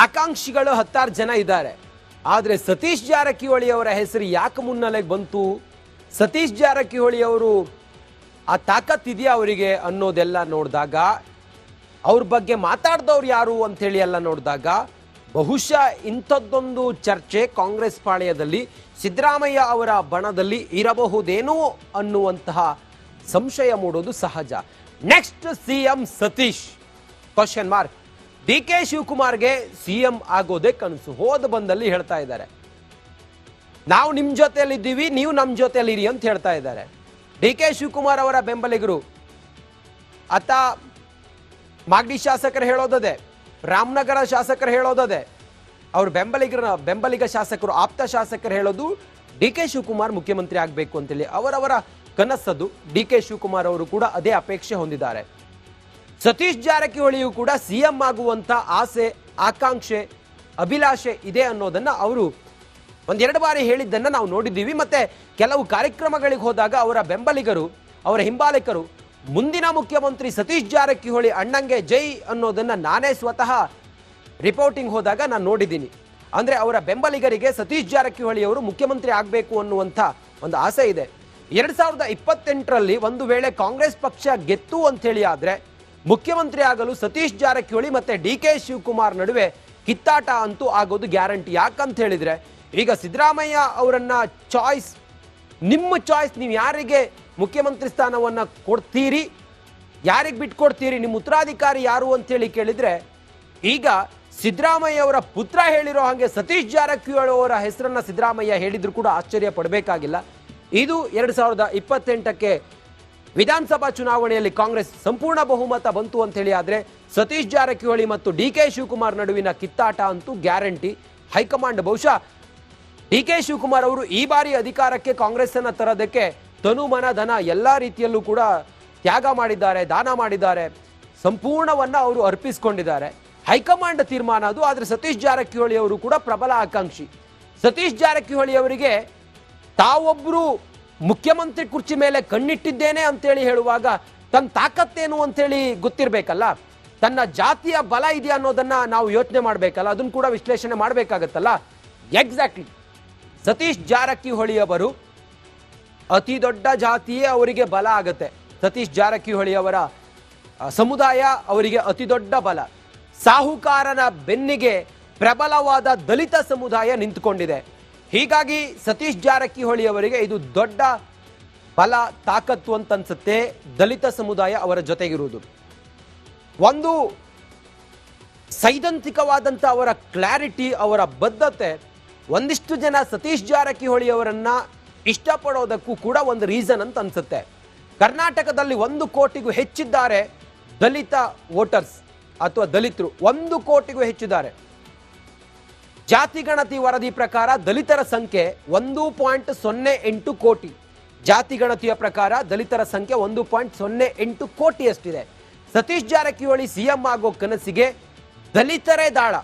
ಆಕಾಂಕ್ಷಿಗಳು 16 ಜನ ಇದ್ದಾರೆ. ಆದರೆ ಸತೀಶ್ ಜಾರಕಿಹೊಳಿ ಅವರ ಹೆಸರು ಯಾಕೆ ಮುನ್ನೆಲೆಗೆ ಬಂತು, ಸತೀಶ್ ಜಾರಕಿಹೊಳಿ ಅವರು ಆ ತಾಕತ್ತಿದೆಯಾ ಅವರಿಗೆ ಅನ್ನೋದೆಲ್ಲ ನೋಡಿದಾಗ, ಅವ್ರ ಬಗ್ಗೆ ಮಾತಾಡ್ದವ್ರು ಯಾರು ಅಂಥೇಳಿ ಎಲ್ಲ ನೋಡಿದಾಗ ಬಹುಶಃ ಇಂಥದ್ದೊಂದು ಚರ್ಚೆ ಕಾಂಗ್ರೆಸ್ ಪಾಳ್ಯದಲ್ಲಿ ಸಿದ್ದರಾಮಯ್ಯ ಅವರ ಬಣದಲ್ಲಿ ಇರಬಹುದೇನೋ ಅನ್ನುವಂತಹ ಸಂಶಯ ಮೂಡೋದು ಸಹಜ. Next CM Satish question mark. D K ಶಿವಕುಮಾರ್ಗೆ ಸಿಎಂ ಆಗೋದೇ ಕನಸು, ಹೋದ ಬಂದಲ್ಲಿ ಹೇಳ್ತಾ ಇದ್ದಾರೆ. ನಾವು ನಿಮ್ಮ ಜೊತೆಯಲ್ಲಿದ್ದೀವಿ, ನೀವು ನಮ್ಮ ಜೊತೆಯಲ್ಲಿರಿ ಅಂತ ಹೇಳ್ತಾ ಇದ್ದಾರೆ. ಡಿ ಕೆ ಶಿವಕುಮಾರ್ ಅವರ ಬೆಂಬಲಿಗರು ಅತ್ತ ಮಾಗಡಿ ಶಾಸಕರು ಹೇಳೋದದೆ, ರಾಮನಗರ ಶಾಸಕರು ಹೇಳೋದದೆ, ಅವ್ರ ಬೆಂಬಲಿಗ ಶಾಸಕರು, ಆಪ್ತ ಶಾಸಕರು ಹೇಳೋದು ಡಿ ಕೆ ಶಿವಕುಮಾರ್ ಮುಖ್ಯಮಂತ್ರಿ ಆಗಬೇಕು ಅಂತೇಳಿ. ಅವರವರ ಕನಸದು. ಡಿ ಕೆ ಶಿವಕುಮಾರ್ ಅವರು ಕೂಡ ಅದೇ ಅಪೇಕ್ಷೆ ಹೊಂದಿದ್ದಾರೆ. ಸತೀಶ್ ಜಾರಕಿಹೊಳಿಯು ಕೂಡ ಸಿಎಂ ಆಗುವಂತ ಆಸೆ, ಆಕಾಂಕ್ಷೆ, ಅಭಿಲಾಷೆ ಇದೆ ಅನ್ನೋದನ್ನ ಅವರು ಒಂದೆರಡು ಬಾರಿ ಹೇಳಿದ್ದನ್ನ ನಾವು ನೋಡಿದ್ದೀವಿ. ಮತ್ತೆ ಕೆಲವು ಕಾರ್ಯಕ್ರಮಗಳಿಗೆ ಹೋದಾಗ ಅವರ ಬೆಂಬಲಿಗರು, ಅವರ ಹಿಂಬಾಲಕರು ಮುಂದಿನ ಮುಖ್ಯಮಂತ್ರಿ ಸತೀಶ್ ಜಾರಕಿಹೊಳಿ ಅಣ್ಣಂಗೆ ಜೈ ಅನ್ನೋದನ್ನ ನಾನೇ ಸ್ವತಃ ರಿಪೋರ್ಟಿಂಗ್ ಹೋದಾಗ ನಾನು ನೋಡಿದ್ದೀನಿ. ಅಂದ್ರೆ ಅವರ ಬೆಂಬಲಿಗರಿಗೆ ಸತೀಶ್ ಜಾರಕಿಹೊಳಿ ಅವರು ಮುಖ್ಯಮಂತ್ರಿ ಆಗಬೇಕು ಅನ್ನುವಂಥ ಒಂದು ಆಸೆ ಇದೆ. 2028ರಲ್ಲಿ ಒಂದು ವೇಳೆ ಕಾಂಗ್ರೆಸ್ ಪಕ್ಷ ಗೆತ್ತು ಅಂತೇಳಿ ಆದ್ರೆ ಮುಖ್ಯಮಂತ್ರಿ ಆಗಲು ಸತೀಶ್ ಜಾರಕಿಹೊಳಿ ಮತ್ತೆ ಡಿ ಕೆ ಶಿವಕುಮಾರ್ ನಡುವೆ ಕಿತ್ತಾಟ ಅಂತೂ ಆಗೋದು ಗ್ಯಾರಂಟಿ. ಯಾಕಂತ ಹೇಳಿದ್ರೆ ಈಗ ಸಿದ್ದರಾಮಯ್ಯ ಅವರನ್ನ ಚಾಯ್ಸ್, ನಿಮ್ಮ ಚಾಯ್ಸ್, ನೀವು ಯಾರಿಗೆ ಮುಖ್ಯಮಂತ್ರಿ ಸ್ಥಾನವನ್ನ ಕೊಡ್ತೀರಿ, ಯಾರಿಗೆ ಬಿಟ್ಕೊಡ್ತೀರಿ, ನಿಮ್ಮ ಉತ್ತರಾಧಿಕಾರಿ ಯಾರು ಅಂತೇಳಿ ಕೇಳಿದ್ರೆ ಈಗ ಸಿದ್ದರಾಮಯ್ಯ ಅವರ ಪುತ್ರ ಹೇಳಿರೋ ಹಾಗೆ ಸತೀಶ್ ಜಾರಕಿಹೊಳಿ ಅವರ ಹೆಸರನ್ನ ಸಿದ್ದರಾಮಯ್ಯ ಹೇಳಿದ್ರು ಕೂಡ ಆಶ್ಚರ್ಯ ಪಡಬೇಕಾಗಿಲ್ಲ. ಇದು 2028ಕ್ಕೆ ವಿಧಾನಸಭಾ ಚುನಾವಣೆಯಲ್ಲಿ ಕಾಂಗ್ರೆಸ್ ಸಂಪೂರ್ಣ ಬಹುಮತ ಬಂತು ಅಂತ ಹೇಳಿ ಆದ್ರೆ ಸತೀಶ್ ಜಾರಕಿಹೊಳಿ ಮತ್ತು ಡಿ ಕೆ ಶಿವಕುಮಾರ್ ನಡುವಿನ ಕಿತ್ತಾಟ ಅಂತೂ ಗ್ಯಾರಂಟಿ. ಹೈಕಮಾಂಡ್ ಬಹುಶಃ ಡಿ ಕೆ ಶಿವಕುಮಾರ್ ಅವರು ಈ ಬಾರಿ ಅಧಿಕಾರಕ್ಕೆ ಕಾಂಗ್ರೆಸ್ ಅನ್ನ ತರೋದಕ್ಕೆ ತನು ಮನ ಧನ ಎಲ್ಲಾ ರೀತಿಯಲ್ಲೂ ಕೂಡ ತ್ಯಾಗ ಮಾಡಿದ್ದಾರೆ, ದಾನ ಮಾಡಿದ್ದಾರೆ, ಸಂಪೂರ್ಣವನ್ನ ಅವರು ಅರ್ಪಿಸಿಕೊಂಡಿದ್ದಾರೆ. ಹೈಕಮಾಂಡ್ ತೀರ್ಮಾನ ಅದು. ಆದ್ರೆ ಸತೀಶ್ ಜಾರಕಿಹೊಳಿ ಅವರು ಕೂಡ ಪ್ರಬಲ ಆಕಾಂಕ್ಷಿ. ಸತೀಶ್ ಜಾರಕಿಹೊಳಿ ಅವರಿಗೆ ತಾವೊಬ್ರು ಮುಖ್ಯಮಂತ್ರಿ ಕುರ್ಚಿ ಮೇಲೆ ಕಣ್ಣಿಟ್ಟಿದ್ದೇನೆ ಅಂತೇಳಿ ಹೇಳುವಾಗ ತನ್ನ ತಾಕತ್ತೇನು ಅಂತೇಳಿ ಗೊತ್ತಿರಬೇಕಲ್ಲ, ತನ್ನ ಜಾತಿಯ ಬಲ ಇದೆಯಾ ಅನ್ನೋದನ್ನ ನಾವು ಯೋಚನೆ ಮಾಡಬೇಕಲ್ಲ, ಅದನ್ನು ಕೂಡ ವಿಶ್ಲೇಷಣೆ ಮಾಡಬೇಕಾಗತ್ತಲ್ಲ. ಎಕ್ಸಾಕ್ಟ್ಲಿ ಸತೀಶ್ ಜಾರಕಿಹೊಳಿ ಅವರು ಅತಿ ದೊಡ್ಡ ಜಾತಿಯೇ ಅವರಿಗೆ ಬಲ ಆಗುತ್ತೆ. ಸತೀಶ್ ಜಾರಕಿಹೊಳಿ ಅವರ ಸಮುದಾಯ ಅವರಿಗೆ ಅತಿ ದೊಡ್ಡ ಬಲ. ಸಾಹುಕಾರನ ಬೆನ್ನಿಗೆ ಪ್ರಬಲವಾದ ದಲಿತ ಸಮುದಾಯ ನಿಂತುಕೊಂಡಿದೆ. ಹೀಗಾಗಿ ಸತೀಶ್ ಜಾರಕಿಹೊಳಿ ಅವರಿಗೆ ಇದು ದೊಡ್ಡ ಬಲ, ತಾಕತ್ತು ಅಂತ ಅನ್ಸುತ್ತೆ. ದಲಿತ ಸಮುದಾಯ ಅವರ ಜೊತೆಗಿರುವುದು ಒಂದು ಸೈದ್ಧಾಂತಿಕವಾದಂಥ ಅವರ ಕ್ಲಾರಿಟಿ, ಅವರ ಬದ್ಧತೆ. ಒಂದಿಷ್ಟು ಜನ ಸತೀಶ್ ಜಾರಕಿಹೊಳಿ ಅವರನ್ನ ಇಷ್ಟಪಡೋದಕ್ಕೂ ಕೂಡ ಒಂದು ರೀಸನ್ ಅಂತ ಅನ್ಸುತ್ತೆ. ಕರ್ನಾಟಕದಲ್ಲಿ 1 ಕೋಟಿಗೂ ಹೆಚ್ಚಿದ್ದಾರೆ ದಲಿತ ವೋಟರ್ಸ್ ಅಥವಾ ದಲಿತರು, 1 ಕೋಟಿಗೂ ಹೆಚ್ಚಿದ್ದಾರೆ. ಜಾತಿ ಗಣತಿ ವರದಿ ಪ್ರಕಾರ ದಲಿತರ ಸಂಖ್ಯೆ 1.08 ಕೋಟಿ. ಜಾತಿ ಗಣತಿಯ ಪ್ರಕಾರ ದಲಿತರ ಸಂಖ್ಯೆ 1.08 ಕೋಟಿಯಷ್ಟಿದೆ. ಸತೀಶ್ ಜಾರಕಿಹೊಳಿ ಸಿಎಂ ಆಗೋ ಕನಸಿಗೆ ದಲಿತರೇ ದಾಳ.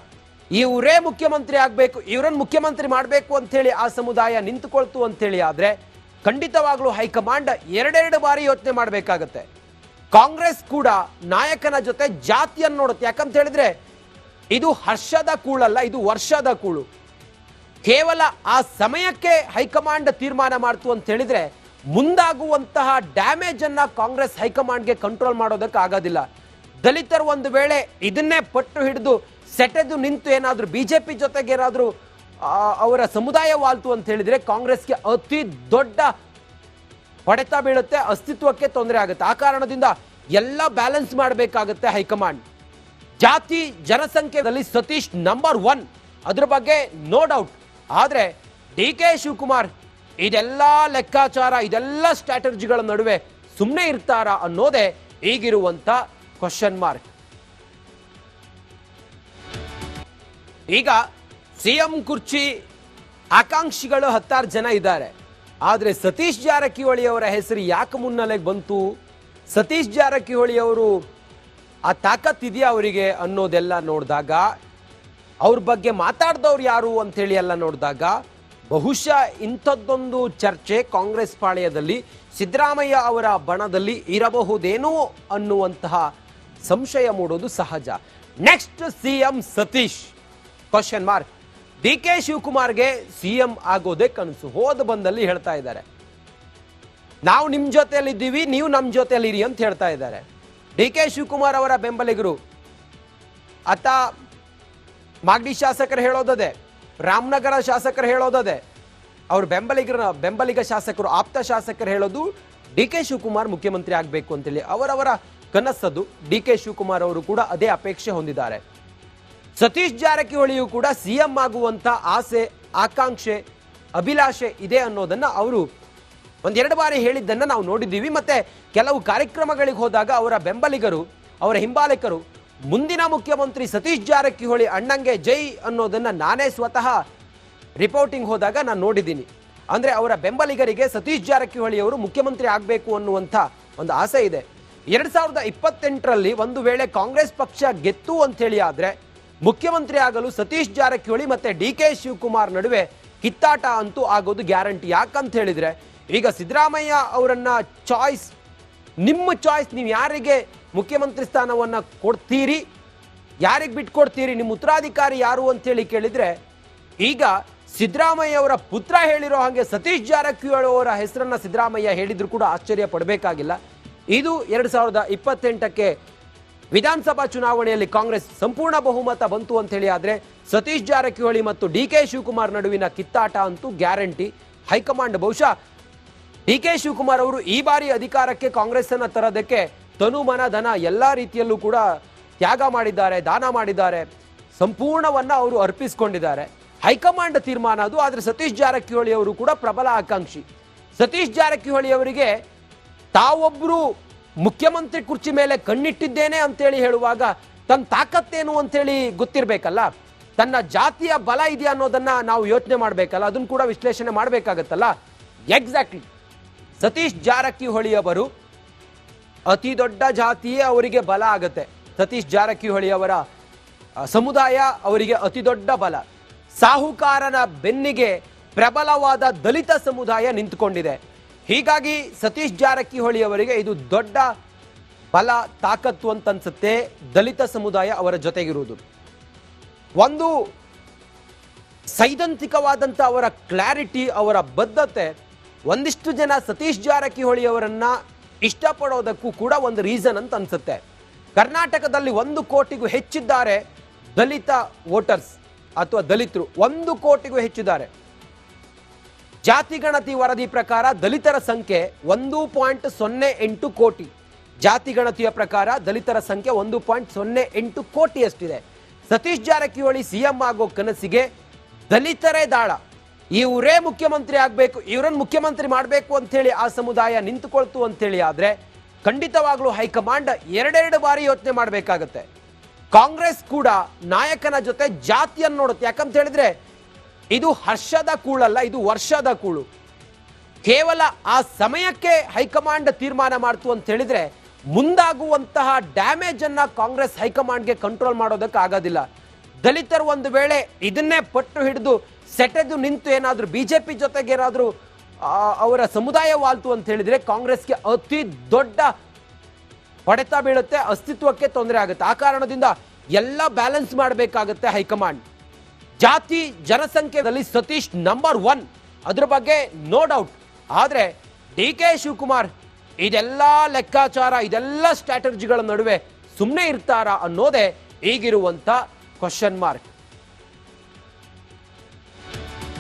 ಇವರೇ ಮುಖ್ಯಮಂತ್ರಿ ಆಗಬೇಕು, ಇವರನ್ನು ಮುಖ್ಯಮಂತ್ರಿ ಮಾಡಬೇಕು ಅಂತೇಳಿ ಆ ಸಮುದಾಯ ನಿಂತುಕೊಳ್ತು ಅಂತೇಳಿ ಆದ್ರೆ ಖಂಡಿತವಾಗ್ಲೂ ಹೈಕಮಾಂಡ್ ಎರಡೆರಡು ಬಾರಿ ಯೋಚನೆ ಮಾಡಬೇಕಾಗತ್ತೆ. ಕಾಂಗ್ರೆಸ್ ಕೂಡ ನಾಯಕನ ಜೊತೆ ಜಾತಿಯನ್ನು ನೋಡುತ್ತೆ. ಯಾಕಂತ ಹೇಳಿದ್ರೆ ಇದು ಹರ್ಷದ ಕೂಳಲ್ಲ, ಇದು ವರ್ಷದ ಕೂಳು. ಕೇವಲ ಆ ಸಮಯಕ್ಕೆ ಹೈಕಮಾಂಡ್ ತೀರ್ಮಾನ ಮಾಡ್ತು ಅಂತ ಹೇಳಿದ್ರೆ ಮುಂದಾಗುವಂತಹ ಡ್ಯಾಮೇಜ್ ಅನ್ನ ಕಾಂಗ್ರೆಸ್ ಹೈಕಮಾಂಡ್ಗೆ ಕಂಟ್ರೋಲ್ ಮಾಡೋದಕ್ಕೆ ಆಗೋದಿಲ್ಲ. ದಲಿತರು ಒಂದು ವೇಳೆ ಇದನ್ನೇ ಪಟ್ಟು ಹಿಡಿದು ಸೆಟೆದು ನಿಂತು ಏನಾದ್ರೂ ಬಿಜೆಪಿ ಜೊತೆಗೆ ಏನಾದ್ರೂ ಅವರ ಸಮುದಾಯ ವಾಲ್ತು ಅಂತ ಹೇಳಿದ್ರೆ ಕಾಂಗ್ರೆಸ್ಗೆ ಅತಿ ದೊಡ್ಡ ಹೊಡೆತ ಬೀಳುತ್ತೆ, ಅಸ್ತಿತ್ವಕ್ಕೆ ತೊಂದರೆ ಆಗುತ್ತೆ. ಆ ಕಾರಣದಿಂದ ಎಲ್ಲ ಬ್ಯಾಲೆನ್ಸ್ ಮಾಡಬೇಕಾಗುತ್ತೆ ಹೈಕಮಾಂಡ್. ಜಾತಿ ಜನಸಂಖ್ಯೆಯಲ್ಲಿ ಸತೀಶ್ ನಂಬರ್ 1, ಅದ್ರ ಬಗ್ಗೆ ನೋ ಡೌಟ್. ಆದ್ರೆ ಡಿ ಕೆ ಶಿವಕುಮಾರ್ ಇದೆಲ್ಲ ಲೆಕ್ಕಾಚಾರ, ಇದೆಲ್ಲ ಸ್ಟ್ರಾಟಜಿಗಳ ನಡುವೆ ಸುಮ್ಮನೆ ಇರ್ತಾರಾ ಅನ್ನೋದೇ ಈಗಿರುವಂತ ಕ್ವಶನ್ ಮಾರ್ಕ್. ಈಗ ಸಿಎಂ ಕುರ್ಚಿ ಆಕಾಂಕ್ಷಿಗಳು 16 ಜನ ಇದ್ದಾರೆ. ಆದರೆ ಸತೀಶ್ ಜಾರಕಿಹೊಳಿ ಅವರ ಹೆಸರು ಯಾಕೆ ಮುನ್ನೆಲೆಗೆ ಬಂತು, ಸತೀಶ್ ಜಾರಕಿಹೊಳಿ ಅವರು ಆ ತಾಕತ್ತಿದೆಯಾ ಅವರಿಗೆ ಅನ್ನೋದೆಲ್ಲ ನೋಡಿದಾಗ, ಅವ್ರ ಬಗ್ಗೆ ಮಾತಾಡ್ದವ್ರು ಯಾರು ಅಂಥೇಳಿ ಎಲ್ಲ ನೋಡಿದಾಗ ಬಹುಶಃ ಇಂಥದ್ದೊಂದು ಚರ್ಚೆ ಕಾಂಗ್ರೆಸ್ ಪಾಳ್ಯದಲ್ಲಿ ಸಿದ್ದರಾಮಯ್ಯ ಅವರ ಬಣದಲ್ಲಿ ಇರಬಹುದೇನೋ ಅನ್ನುವಂತಹ ಸಂಶಯ ಮೂಡೋದು ಸಹಜ. Next CM Satish question mark. D K ಶಿವಕುಮಾರ್ಗೆ ಸಿಎಂ ಆಗೋದೇ ಕನಸು. ಹೋದ ಬಂದಲ್ಲಿ ಹೇಳ್ತಾ ಇದ್ದಾರೆ, ನಾವು ನಿಮ್ ಜೊತೆಯಲ್ಲಿದ್ದೀವಿ, ನೀವು ನಮ್ಮ ಜೊತೆಯಲ್ಲಿರಿ ಅಂತ ಹೇಳ್ತಾ ಇದ್ದಾರೆ. ಡಿ ಕೆ ಶಿವಕುಮಾರ್ ಅವರ ಬೆಂಬಲಿಗರು ಅತ್ತ ಮಾಗಡಿ ಶಾಸಕರು ಹೇಳೋದದೆ, ರಾಮನಗರ ಶಾಸಕರು ಹೇಳೋದದೆ, ಅವ್ರ ಬೆಂಬಲಿಗ ಶಾಸಕರು, ಆಪ್ತ ಶಾಸಕರು ಹೇಳೋದು ಡಿ ಕೆ ಶಿವಕುಮಾರ್ ಮುಖ್ಯಮಂತ್ರಿ ಆಗಬೇಕು ಅಂತೇಳಿ. ಅವರವರ ಕನಸದು. ಡಿ ಕೆ ಶಿವಕುಮಾರ್ ಅವರು ಕೂಡ ಅದೇ ಅಪೇಕ್ಷೆ ಹೊಂದಿದ್ದಾರೆ. ಸತೀಶ್ ಜಾರಕಿಹೊಳಿಯು ಕೂಡ ಸಿಎಂ ಆಗುವಂತ ಆಸೆ, ಆಕಾಂಕ್ಷೆ, ಅಭಿಲಾಷೆ ಇದೆ ಅನ್ನೋದನ್ನ ಅವರು ಒಂದೆರಡು ಬಾರಿ ಹೇಳಿದ್ದನ್ನ ನಾವು ನೋಡಿದ್ದೀವಿ. ಮತ್ತೆ ಕೆಲವು ಕಾರ್ಯಕ್ರಮಗಳಿಗೆ ಹೋದಾಗ ಅವರ ಬೆಂಬಲಿಗರು, ಅವರ ಹಿಂಬಾಲಕರು ಮುಂದಿನ ಮುಖ್ಯಮಂತ್ರಿ ಸತೀಶ್ ಜಾರಕಿಹೊಳಿ ಅಣ್ಣಂಗೆ ಜೈ ಅನ್ನೋದನ್ನ ನಾನೇ ಸ್ವತಃ ರಿಪೋರ್ಟಿಂಗ್ ಹೋದಾಗ ನಾನು ನೋಡಿದ್ದೀನಿ. ಅಂದ್ರೆ ಅವರ ಬೆಂಬಲಿಗರಿಗೆ ಸತೀಶ್ ಜಾರಕಿಹೊಳಿ ಅವರು ಮುಖ್ಯಮಂತ್ರಿ ಆಗಬೇಕು ಅನ್ನುವಂಥ ಒಂದು ಆಸೆ ಇದೆ. 2028ರಲ್ಲಿ ಒಂದು ವೇಳೆ ಕಾಂಗ್ರೆಸ್ ಪಕ್ಷ ಗೆತ್ತು ಅಂತ ಹೇಳಿ ಆದ್ರೆ ಮುಖ್ಯಮಂತ್ರಿ ಆಗಲು ಸತೀಶ್ ಜಾರಕಿಹೊಳಿ ಮತ್ತೆ ಡಿ ಕೆ ಶಿವಕುಮಾರ್ ನಡುವೆ ಕಿತ್ತಾಟ ಅಂತೂ ಆಗೋದು ಗ್ಯಾರಂಟಿ. ಯಾಕಂತ ಹೇಳಿದ್ರೆ ಈಗ ಸಿದ್ದರಾಮಯ್ಯ ಅವರನ್ನ ಚಾಯ್ಸ್, ನಿಮ್ಮ ಚಾಯ್ಸ್, ನೀವು ಯಾರಿಗೆ ಮುಖ್ಯಮಂತ್ರಿ ಸ್ಥಾನವನ್ನ ಕೊಡ್ತೀರಿ, ಯಾರಿಗೆ ಬಿಟ್ಕೊಡ್ತೀರಿ, ನಿಮ್ಮ ಉತ್ತರಾಧಿಕಾರಿ ಯಾರು ಅಂತೇಳಿ ಕೇಳಿದ್ರೆ ಈಗ ಸಿದ್ದರಾಮಯ್ಯ ಅವರ ಪುತ್ರ ಹೇಳಿರೋ ಹಾಗೆ ಸತೀಶ್ ಜಾರಕಿಹೊಳಿ ಅವರ ಹೆಸರನ್ನ ಸಿದ್ದರಾಮಯ್ಯ ಹೇಳಿದ್ರು ಕೂಡ ಆಶ್ಚರ್ಯ ಪಡಬೇಕಾಗಿಲ್ಲ. ಇದು 2028ಕ್ಕೆ ವಿಧಾನಸಭಾ ಚುನಾವಣೆಯಲ್ಲಿ ಕಾಂಗ್ರೆಸ್ ಸಂಪೂರ್ಣ ಬಹುಮತ ಬಂತು ಅಂತ ಹೇಳಿ ಆದ್ರೆ ಸತೀಶ್ ಜಾರಕಿಹೊಳಿ ಮತ್ತು ಡಿ ಕೆ ಶಿವಕುಮಾರ್ ನಡುವಿನ ಕಿತ್ತಾಟ ಅಂತೂ ಗ್ಯಾರಂಟಿ. ಹೈಕಮಾಂಡ್ ಬಹುಶಃ ಡಿ ಕೆ ಶಿವಕುಮಾರ್ ಅವರು ಈ ಬಾರಿ ಅಧಿಕಾರಕ್ಕೆ ಕಾಂಗ್ರೆಸ್ ಅನ್ನ ತರೋದಕ್ಕೆ ತನು ಮನ ಧನ ಎಲ್ಲಾ ರೀತಿಯಲ್ಲೂ ಕೂಡ ತ್ಯಾಗ ಮಾಡಿದ್ದಾರೆ, ದಾನ ಮಾಡಿದ್ದಾರೆ, ಸಂಪೂರ್ಣವನ್ನ ಅವರು ಅರ್ಪಿಸಿಕೊಂಡಿದ್ದಾರೆ. ಹೈಕಮಾಂಡ್ ತೀರ್ಮಾನ ಅದು. ಆದ್ರೆ ಸತೀಶ್ ಜಾರಕಿಹೊಳಿ ಅವರು ಕೂಡ ಪ್ರಬಲ ಆಕಾಂಕ್ಷಿ. ಸತೀಶ್ ಜಾರಕಿಹೊಳಿ ಅವರಿಗೆ ತಾವೊಬ್ರು ಮುಖ್ಯಮಂತ್ರಿ ಕುರ್ಚಿ ಮೇಲೆ ಕಣ್ಣಿಟ್ಟಿದ್ದೇನೆ ಅಂತೇಳಿ ಹೇಳುವಾಗ ತನ್ನ ತಾಕತ್ತೇನು ಅಂತೇಳಿ ಗೊತ್ತಿರಬೇಕಲ್ಲ, ತನ್ನ ಜಾತಿಯ ಬಲ ಇದೆಯಾ ಅನ್ನೋದನ್ನ ನಾವು ಯೋಚನೆ ಮಾಡಬೇಕಲ್ಲ, ಅದನ್ನು ಕೂಡ ವಿಶ್ಲೇಷಣೆ ಮಾಡಬೇಕಾಗತ್ತಲ್ಲ. ಎಕ್ಸಾಕ್ಟ್ಲಿ ಸತೀಶ್ ಜಾರಕಿಹೊಳಿ ಅವರು ಅತಿ ದೊಡ್ಡ ಜಾತಿಯೇ ಅವರಿಗೆ ಬಲ ಆಗತ್ತೆ. ಸತೀಶ್ ಜಾರಕಿಹೊಳಿ ಅವರ ಸಮುದಾಯ ಅವರಿಗೆ ಅತಿ ದೊಡ್ಡ ಬಲ. ಸಾಹುಕಾರನ ಬೆನ್ನಿಗೆ ಪ್ರಬಲವಾದ ದಲಿತ ಸಮುದಾಯ ನಿಂತುಕೊಂಡಿದೆ. ಹೀಗಾಗಿ ಸತೀಶ್ ಜಾರಕಿಹೊಳಿ ಅವರಿಗೆ ಇದು ದೊಡ್ಡ ಬಲ, ತಾಕತ್ತು ಅಂತ ಅನ್ಸುತ್ತೆ. ದಲಿತ ಸಮುದಾಯ ಅವರ ಜೊತೆಗಿರುವುದು ಒಂದು ಸೈದ್ಧಾಂತಿಕವಾದಂಥ ಅವರ ಕ್ಲಾರಿಟಿ, ಅವರ ಬದ್ಧತೆ. ಒಂದಿಷ್ಟು ಜನ ಸತೀಶ್ ಜಾರಕಿಹೊಳಿ ಅವರನ್ನ ಇಷ್ಟಪಡೋದಕ್ಕೂ ಕೂಡ ಒಂದು ರೀಸನ್ ಅಂತ ಅನ್ಸುತ್ತೆ. ಕರ್ನಾಟಕದಲ್ಲಿ 1 ಕೋಟಿಗೂ ಹೆಚ್ಚಿದ್ದಾರೆ ದಲಿತ ವೋಟರ್ಸ್ ಅಥವಾ ದಲಿತರು. 1 ಕೋಟಿಗೂ ಹೆಚ್ಚಿದ್ದಾರೆ. ಜಾತಿ ಗಣತಿ ವರದಿ ಪ್ರಕಾರ ದಲಿತರ ಸಂಖ್ಯೆ 1.08 ಕೋಟಿ. ಜಾತಿ ಗಣತಿಯ ಪ್ರಕಾರ ದಲಿತರ ಸಂಖ್ಯೆ 1.08 ಕೋಟಿಯಷ್ಟಿದೆ. ಸತೀಶ್ ಜಾರಕಿಹೊಳಿ ಸಿಎಂ ಆಗೋ ಕನಸಿಗೆ ದಲಿತರೇ ದಾಳ. ಇವರೇ ಮುಖ್ಯಮಂತ್ರಿ ಆಗಬೇಕು, ಇವರನ್ನು ಮುಖ್ಯಮಂತ್ರಿ ಮಾಡಬೇಕು ಅಂತ ಹೇಳಿ ಆ ಸಮುದಾಯ ನಿಂತುಕೊಳ್ತು ಅಂತೇಳಿ ಆದ್ರೆ ಖಂಡಿತವಾಗ್ಲೂ ಹೈಕಮಾಂಡ್ ಎರಡೆರಡು ಬಾರಿ ಯೋಚನೆ ಮಾಡಬೇಕಾಗತ್ತೆ. ಕಾಂಗ್ರೆಸ್ ಕೂಡ ನಾಯಕನ ಜೊತೆ ಜಾತಿಯನ್ನು ನೋಡುತ್ತೆ. ಯಾಕಂತ ಹೇಳಿದ್ರೆ ಇದು ಹರ್ಷದ ಕೂಳಲ್ಲ, ಇದು ವರ್ಷದ ಕೂಳು. ಕೇವಲ ಆ ಸಮಯಕ್ಕೆ ಹೈಕಮಾಂಡ್ ತೀರ್ಮಾನ ಮಾಡ್ತು ಅಂತ ಹೇಳಿದ್ರೆ ಮುಂದಾಗುವಂತಹ ಡ್ಯಾಮೇಜ್ ಅನ್ನ ಕಾಂಗ್ರೆಸ್ ಹೈಕಮಾಂಡ್ಗೆ ಕಂಟ್ರೋಲ್ ಮಾಡೋದಕ್ಕೆ ಆಗೋದಿಲ್ಲ. ದಲಿತರು ಒಂದು ವೇಳೆ ಇದನ್ನೇ ಪಟ್ಟು ಹಿಡಿದು ಸೆಟೆದು ನಿಂತು ಏನಾದ್ರೂ ಬಿಜೆಪಿ ಜೊತೆಗೆ ಏನಾದ್ರೂ ಅವರ ಸಮುದಾಯ ವಾಲ್ತು ಅಂತ ಹೇಳಿದ್ರೆ ಕಾಂಗ್ರೆಸ್ಗೆ ಅತಿ ದೊಡ್ಡ ಹೊಡೆತ ಬೀಳುತ್ತೆ, ಅಸ್ತಿತ್ವಕ್ಕೆ ತೊಂದರೆ ಆಗುತ್ತೆ. ಆ ಕಾರಣದಿಂದ ಎಲ್ಲ ಬ್ಯಾಲೆನ್ಸ್ ಮಾಡಬೇಕಾಗುತ್ತೆ ಹೈಕಮಾಂಡ್. ಜಾತಿ ಜನಸಂಖ್ಯೆಯಲ್ಲಿ ಸತೀಶ್ ನಂಬರ್ 1, ಅದ್ರ ಬಗ್ಗೆ ನೋ ಡೌಟ್. ಆದ್ರೆ ಡಿ ಕೆ ಶಿವಕುಮಾರ್ ಇದೆಲ್ಲ ಲೆಕ್ಕಾಚಾರ, ಇದೆಲ್ಲ ಸ್ಟ್ರಾಟಜಿಗಳ ನಡುವೆ ಸುಮ್ಮನೆ ಇರ್ತಾರಾ ಅನ್ನೋದೇ ಈಗಿರುವಂತ ಕ್ವಶನ್ ಮಾರ್ಕ್.